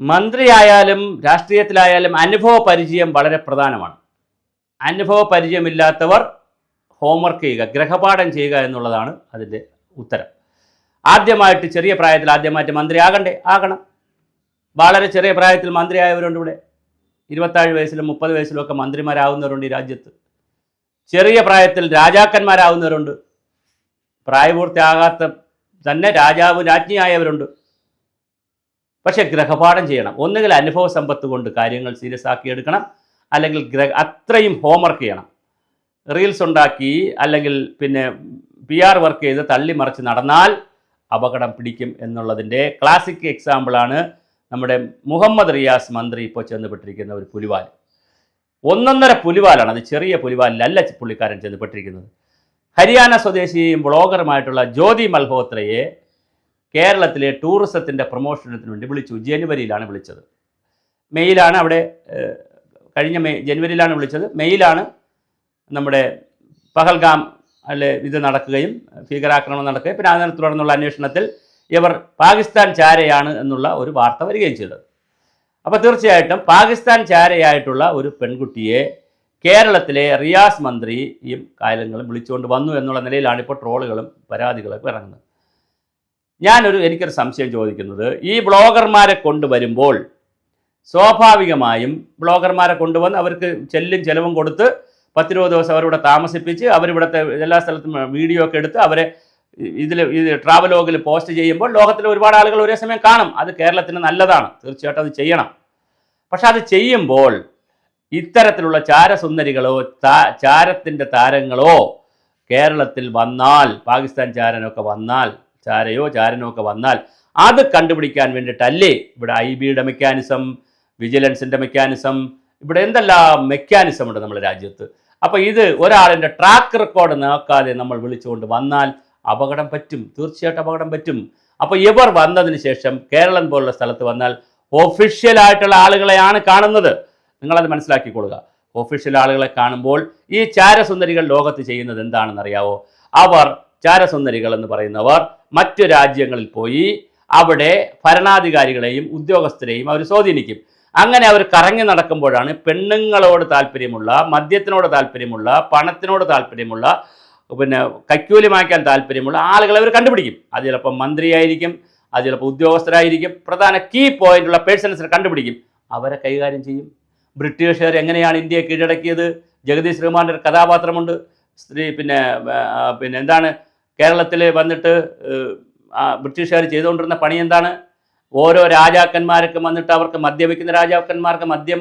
മന്ത്രിയായാലും രാഷ്ട്രീയത്തിലായാലും അനുഭവ പരിചയം വളരെ പ്രധാനമാണ്. അനുഭവ പരിചയമില്ലാത്തവർ ഹോംവർക്ക് ചെയ്യുക, ഗ്രഹപാഠം ചെയ്യുക എന്നുള്ളതാണ് അതിൻ്റെ ഉത്തരം. ആദ്യമായിട്ട് ചെറിയ പ്രായത്തിൽ ആദ്യമായിട്ട് ആകണം. വളരെ ചെറിയ പ്രായത്തിൽ മന്ത്രിയായവരുണ്ട് ഇവിടെ. 27 വയസ്സിലും 30 വയസ്സിലും ഒക്കെ മന്ത്രിമാരാവുന്നവരുണ്ട് ഈ രാജ്യത്ത്. ചെറിയ പ്രായത്തിൽ രാജാക്കന്മാരാവുന്നവരുണ്ട്. പ്രായപൂർത്തിയാകാത്ത തന്നെ രാജാവ് രാജ്ഞിയായവരുണ്ട്. പക്ഷേ ഗ്രഹപാഠം ചെയ്യണം. ഒന്നുകിൽ അനുഭവ സമ്പത്ത് കൊണ്ട് കാര്യങ്ങൾ സീരിയസ് ആക്കി എടുക്കണം, അല്ലെങ്കിൽ അത്രയും ഹോംവർക്ക് ചെയ്യണം. റീൽസ് ഉണ്ടാക്കി അല്ലെങ്കിൽ പിന്നെ PR വർക്ക് ചെയ്ത് തള്ളിമറിച്ച് നടന്നാൽ അപകടം പിടിക്കും എന്നുള്ളതിൻ്റെ ക്ലാസിക് എക്സാമ്പിളാണ് നമ്മുടെ മുഹമ്മദ് റിയാസ് മന്ത്രി ഇപ്പോൾ ചെന്നുപെട്ടിരിക്കുന്ന ഒരു പുലിവാൽ. ഒന്നൊന്നര പുലിവാലാണ്. അത് ചെറിയ പുലിവാലിലല്ല പുള്ളിക്കാരൻ ചെന്നുപെട്ടിരിക്കുന്നത്. ഹരിയാന സ്വദേശിയും ബ്ലോഗറുമായിട്ടുള്ള ജ്യോതി മൽഹോത്രയെ കേരളത്തിലെ ടൂറിസത്തിൻ്റെ പ്രൊമോഷനത്തിന് വേണ്ടി വിളിച്ചു. ജനുവരിയിലാണ് വിളിച്ചത്. മെയ്യിലാണ് അവിടെ ജനുവരിയിലാണ് വിളിച്ചത്. മെയ്യിലാണ് നമ്മുടെ പഹൽഗാം ഇത് നടക്കുകയും ഭീകരാക്രമണം നടക്കുകയും പിന്നെ അതിനെ തുടർന്നുള്ള അന്വേഷണത്തിൽ ഇവർ പാകിസ്ഥാൻ ചാരയാണ് എന്നുള്ള ഒരു വാർത്ത വരികയും ചെയ്തത്. അപ്പോൾ തീർച്ചയായിട്ടും പാകിസ്ഥാൻ ചാരയായിട്ടുള്ള ഒരു പെൺകുട്ടിയെ കേരളത്തിലെ റിയാസ് മന്ത്രിയും കാര്യങ്ങളും വിളിച്ചുകൊണ്ട് വന്നു എന്നുള്ള നിലയിലാണ് ഇപ്പോൾ ട്രോളുകളും പരാതികളൊക്കെ ഇറങ്ങുന്നത്. എനിക്കൊരു സംശയം ചോദിക്കുന്നത്, ഈ ബ്ലോഗർമാരെ കൊണ്ടുവരുമ്പോൾ സ്വാഭാവികമായും ബ്ലോഗർമാരെ കൊണ്ടുവന്ന് അവർക്ക് ചെലവും കൊടുത്ത് 10-20 ദിവസം അവരിവിടെ താമസിപ്പിച്ച് അവരിവിടുത്തെ എല്ലാ സ്ഥലത്തും വീഡിയോ ഒക്കെ എടുത്ത് അവരെ ഇത് ട്രാവലോഗിൽ പോസ്റ്റ് ചെയ്യുമ്പോൾ ലോകത്തിലെ ഒരുപാട് ആളുകൾ ഒരേ സമയം കാണും. അത് കേരളത്തിന് നല്ലതാണ്, തീർച്ചയായിട്ടും അത് ചെയ്യണം. പക്ഷെ അത് ചെയ്യുമ്പോൾ ഇത്തരത്തിലുള്ള ചാരസുന്ദരികളോ ചാരത്തിൻ്റെ താരങ്ങളോ കേരളത്തിൽ വന്നാൽ, പാകിസ്ഥാൻ ചാരനോ ഒക്കെ വന്നാൽ അത് കണ്ടുപിടിക്കാൻ വേണ്ടിയിട്ടല്ലേ ഇവിടെ IBയുടെ മെക്കാനിസം, വിജിലൻസിൻ്റെ മെക്കാനിസം, ഇവിടെ എന്തെല്ലാം മെക്കാനിസം ഉണ്ട് നമ്മുടെ രാജ്യത്ത്. അപ്പോൾ ഇത് ഒരാളിൻ്റെ ട്രാക്ക് റെക്കോർഡ് നോക്കാതെ നമ്മൾ വിളിച്ചുകൊണ്ട് വന്നാൽ അപകടം പറ്റും, തീർച്ചയായിട്ടും അപകടം പറ്റും. അപ്പോൾ ഇവർ വന്നതിന് ശേഷം കേരളം പോലുള്ള സ്ഥലത്ത് വന്നാൽ ഒഫീഷ്യലായിട്ടുള്ള ആളുകളെയാണ് കാണുന്നത്. നിങ്ങളത് മനസ്സിലാക്കിക്കൊള്ളുക. ഒഫീഷ്യൽ ആളുകളെ കാണുമ്പോൾ ഈ ചാരസുന്ദരികൾ ലോകത്ത് ചെയ്യുന്നത് എന്താണെന്നറിയാവോ? അവർ ചാരസുന്ദരികൾ എന്ന് പറയുന്നവർ മറ്റു രാജ്യങ്ങളിൽ പോയി അവിടെ ഭരണാധികാരികളെയും ഉദ്യോഗസ്ഥരെയും അവർ സ്വാധീനിക്കും. അങ്ങനെ അവർ കറങ്ങി നടക്കുമ്പോഴാണ് പെണ്ണുങ്ങളോട് താല്പര്യമുള്ള, മദ്യത്തിനോട് താല്പര്യമുള്ള, പണത്തിനോട് താല്പര്യമുള്ള, പിന്നെ കൈക്കൂലി വാങ്ങിക്കാൻ താല്പര്യമുള്ള ആളുകളെ അവർ കണ്ടുപിടിക്കും. അത് ചിലപ്പോൾ മന്ത്രിയായിരിക്കും, അത് ചിലപ്പോൾ ഉദ്യോഗസ്ഥരായിരിക്കും, പ്രധാന കീ പോയിന്റുള്ള പേഴ്സൺസിനെ കണ്ടുപിടിക്കും. അവരെ കൈകാര്യം ചെയ്യും. ബ്രിട്ടീഷുകാർ എങ്ങനെയാണ് ഇന്ത്യയെ കീഴടക്കിയത്? ജഗദീഷ് ശ്രീകുമാറിൻ്റെ ഒരു കഥാപാത്രമുണ്ട്. പിന്നെ എന്താണ് കേരളത്തിൽ വന്നിട്ട് ബ്രിട്ടീഷുകാർ ചെയ്തുകൊണ്ടിരുന്ന പണി എന്താണ്? ഓരോ രാജാക്കന്മാർക്ക് വന്നിട്ട് അവർക്ക് മദ്യപിക്കുന്ന രാജാക്കന്മാർക്ക് മദ്യം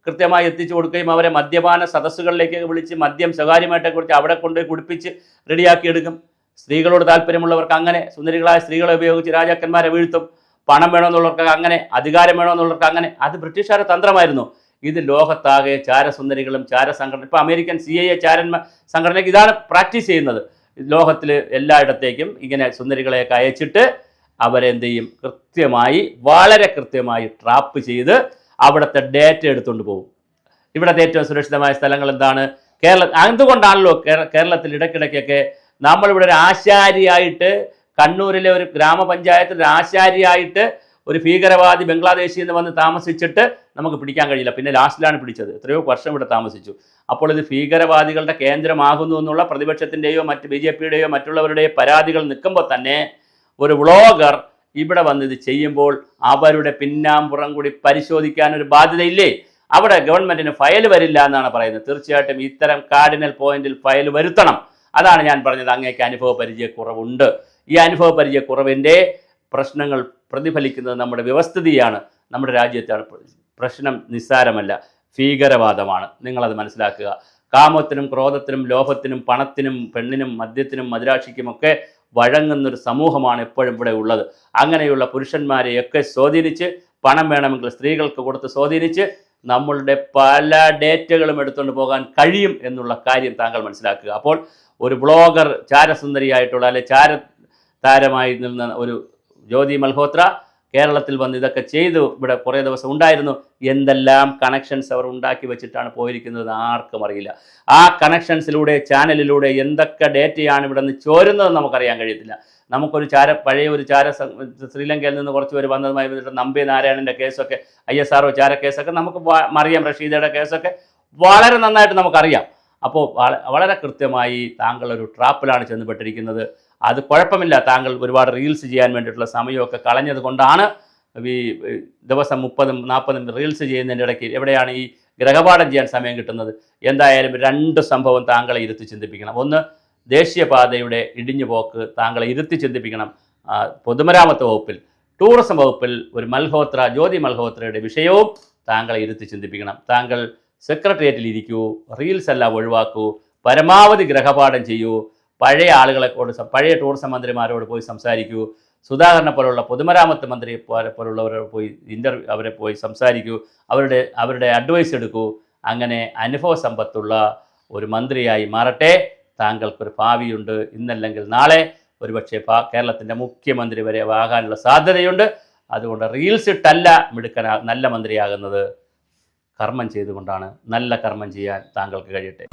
കൃത്യമായി എത്തിച്ചു കൊടുക്കുകയും അവരെ മദ്യപാന സദസ്സുകളിലേക്ക് വിളിച്ച് മദ്യം സ്വകാര്യമായിട്ടൊക്കെ കുറിച്ച് അവിടെ കൊണ്ടുപോയി കുടിപ്പിച്ച് റെഡിയാക്കി എടുക്കും. സ്ത്രീകളോട് താല്പര്യമുള്ളവർക്ക് അങ്ങനെ സുന്ദരികളായ സ്ത്രീകളെ ഉപയോഗിച്ച് രാജാക്കന്മാരെ വീഴ്ത്തും. പണം വേണമെന്നുള്ളവർക്ക് അങ്ങനെ, അധികാരം വേണമെന്നുള്ളവർക്ക് അങ്ങനെ. അത് ബ്രിട്ടീഷുകാരുടെ തന്ത്രമായിരുന്നു. ഇത് ലോകത്താകെ ചാരസുന്ദരികളും ചാരസംഘടന, ഇപ്പോൾ അമേരിക്കൻ CIA സംഘടനയ്ക്ക് ഇതാണ് പ്രാക്ടീസ് ചെയ്യുന്നത്. ലോകത്തിൽ എല്ലായിടത്തേക്കും ഇങ്ങനെ സുന്ദരികളെയൊക്കെ അയച്ചിട്ട് അവരെന്ത് ചെയ്യും? വളരെ കൃത്യമായി ട്രാപ്പ് ചെയ്ത് അവിടുത്തെ ഡേറ്റ എടുത്തുകൊണ്ട് പോകും. ഇവിടുത്തെ ഏറ്റവും സുരക്ഷിതമായ സ്ഥലങ്ങൾ എന്താണ്? അതുകൊണ്ടാണല്ലോ കേരളത്തിൽ ഇടയ്ക്കിടയ്ക്കൊക്കെ നമ്മളിവിടെ ഒരു ആശാരിയായിട്ട്, കണ്ണൂരിലെ ഒരു ഗ്രാമപഞ്ചായത്തിൽ ഒരു ആശാരിയായിട്ട് ഒരു ഭീകരവാദി ബംഗ്ലാദേശിൽ നിന്ന് വന്ന് താമസിച്ചിട്ട് നമുക്ക് പിടിക്കാൻ കഴിയില്ല. പിന്നെ ലാസ്റ്റിലാണ് പിടിച്ചത്. എത്രയോ വർഷം ഇവിടെ താമസിച്ചു. അപ്പോൾ ഇത് ഭീകരവാദികളുടെ കേന്ദ്രമാകുന്നു എന്നുള്ള പ്രതിപക്ഷത്തിൻ്റെയോ മറ്റ് BJPയുടെയോ മറ്റുള്ളവരുടെയോ പരാതികൾ നിൽക്കുമ്പോൾ തന്നെ ഒരു വ്ളോഗർ ഇവിടെ വന്ന് ഇത് ചെയ്യുമ്പോൾ അവരുടെ പിന്നാമ്പുറം കൂടി പരിശോധിക്കാൻ ഒരു ബാധ്യതയില്ലേ? അവിടെ ഗവൺമെൻറ്റിന് ഫയൽ വരില്ല എന്നാണ് പറയുന്നത്. തീർച്ചയായിട്ടും ഇത്തരം കാർഡിനൽ പോയിന്റിൽ ഫയൽ വരുത്തണം. അതാണ് ഞാൻ പറഞ്ഞത്, അങ്ങേക്ക് അനുഭവ പരിചയക്കുറവുണ്ട്. ഈ അനുഭവ പരിചയക്കുറവിൻ്റെ പ്രശ്നങ്ങൾ പ്രതിഫലിക്കുന്നത് നമ്മുടെ വ്യവസ്ഥിതിയാണ്, നമ്മുടെ രാജ്യത്താണ്. പ്രശ്നം നിസ്സാരമല്ല, ഭീകരവാദമാണ്. നിങ്ങളത് മനസ്സിലാക്കുക. കാമത്തിനും ക്രോധത്തിനും ലോഭത്തിനും പണത്തിനും പെണ്ണിനും മദ്യത്തിനും മദിരാക്ഷിക്കുമൊക്കെ വഴങ്ങുന്നൊരു സമൂഹമാണ് എപ്പോഴും ഇവിടെ ഉള്ളത്. അങ്ങനെയുള്ള പുരുഷന്മാരെയൊക്കെ സ്വാധീനിച്ച്, പണം വേണമെങ്കിൽ സ്ത്രീകൾക്ക് കൊടുത്ത് സ്വാധീനിച്ച് നമ്മളുടെ പല ഡേറ്റകളും എടുത്തുകൊണ്ട് പോകാൻ കഴിയും എന്നുള്ള കാര്യം താങ്കൾ മനസ്സിലാക്കുക. അപ്പോൾ ഒരു ബ്ലോഗർ ചാരസുന്ദരിയായിട്ടുള്ള അല്ലെ ചാരതാരമായി നിന്ന ഒരു ജ്യോതി മൽഹോത്ര കേരളത്തിൽ വന്ന് ഇതൊക്കെ ചെയ്തു ഇവിടെ കുറേ ദിവസം ഉണ്ടായിരുന്നു. എന്തെല്ലാം കണക്ഷൻസ് അവർ ഉണ്ടാക്കി വെച്ചിട്ടാണ് പോയിരിക്കുന്നത് ആർക്കും അറിയില്ല. ആ കണക്ഷൻസിലൂടെ ചാനലിലൂടെ എന്തൊക്കെ ഡേറ്റയാണ് ഇവിടെ നിന്ന് ചോരുന്നതെന്ന് നമുക്കറിയാൻ കഴിയത്തില്ല. നമുക്കൊരു പഴയ ഒരു ശ്രീലങ്കയിൽ നിന്ന് കുറച്ച് പേര് വന്നതുമായി ബന്ധപ്പെട്ട് നമ്പി നാരായണൻ്റെ കേസൊക്കെ ISRO ചാര കേസൊക്കെ നമുക്ക് മറിയം റഷീദയുടെ കേസൊക്കെ വളരെ നന്നായിട്ട് നമുക്കറിയാം. അപ്പോൾ വളരെ കൃത്യമായി താങ്കൾ ഒരു ട്രാപ്പിലാണ് ചെന്നുപെട്ടിരിക്കുന്നത്. അത് കുഴപ്പമില്ല, താങ്കൾ ഒരുപാട് റീൽസ് ചെയ്യാൻ വേണ്ടിയിട്ടുള്ള സമയമൊക്കെ കളഞ്ഞത് കൊണ്ടാണ് ഈ ദിവസം 30-40 റീൽസ് ചെയ്യുന്നതിൻ്റെ ഇടയ്ക്ക് എവിടെയാണ് ഈ ഗ്രഹപാഠം ചെയ്യാൻ സമയം കിട്ടുന്നത്? എന്തായാലും 2 സംഭവം താങ്കളെ ഇരുത്തി ചിന്തിപ്പിക്കണം. ഒന്ന്, ദേശീയപാതയുടെ ഇടിഞ്ഞുപോക്ക് താങ്കളെ ഇരുത്തി ചിന്തിപ്പിക്കണം. പൊതുമരാമത്ത് വകുപ്പിൽ, ടൂറിസം വകുപ്പിൽ ഒരു ജ്യോതി മൽഹോത്രയുടെ വിഷയവും താങ്കളെ ഇരുത്തി ചിന്തിപ്പിക്കണം. താങ്കൾ സെക്രട്ടേറിയറ്റിൽ ഇരിക്കൂ, റീൽസ് എല്ലാം ഒഴിവാക്കൂ, പരമാവധി ഗ്രഹപാഠം ചെയ്യൂ, പഴയ പഴയ ടൂറിസം മന്ത്രിമാരോട് പോയി സംസാരിക്കൂ, സുധാകരനെ പോലുള്ള പൊതുമരാമത്ത് മന്ത്രി പോലുള്ളവരോട് പോയി അവരെ പോയി സംസാരിക്കൂ, അവരുടെ അഡ്വൈസ് എടുക്കൂ. അങ്ങനെ അനുഭവ സമ്പത്തുള്ള ഒരു മന്ത്രിയായി മാറട്ടെ. താങ്കൾക്കൊരു ഭാവിയുണ്ട്. ഇന്നല്ലെങ്കിൽ നാളെ ഒരുപക്ഷെ കേരളത്തിൻ്റെ മുഖ്യമന്ത്രി വരെ ആകാനുള്ള സാധ്യതയുണ്ട്. അതുകൊണ്ട് റീൽസ് ഇട്ടല്ല നല്ല മന്ത്രിയാകുന്നത്, കർമ്മം ചെയ്തുകൊണ്ടാണ്. നല്ല കർമ്മം ചെയ്യാൻ താങ്കൾക്ക് കഴിയട്ടെ.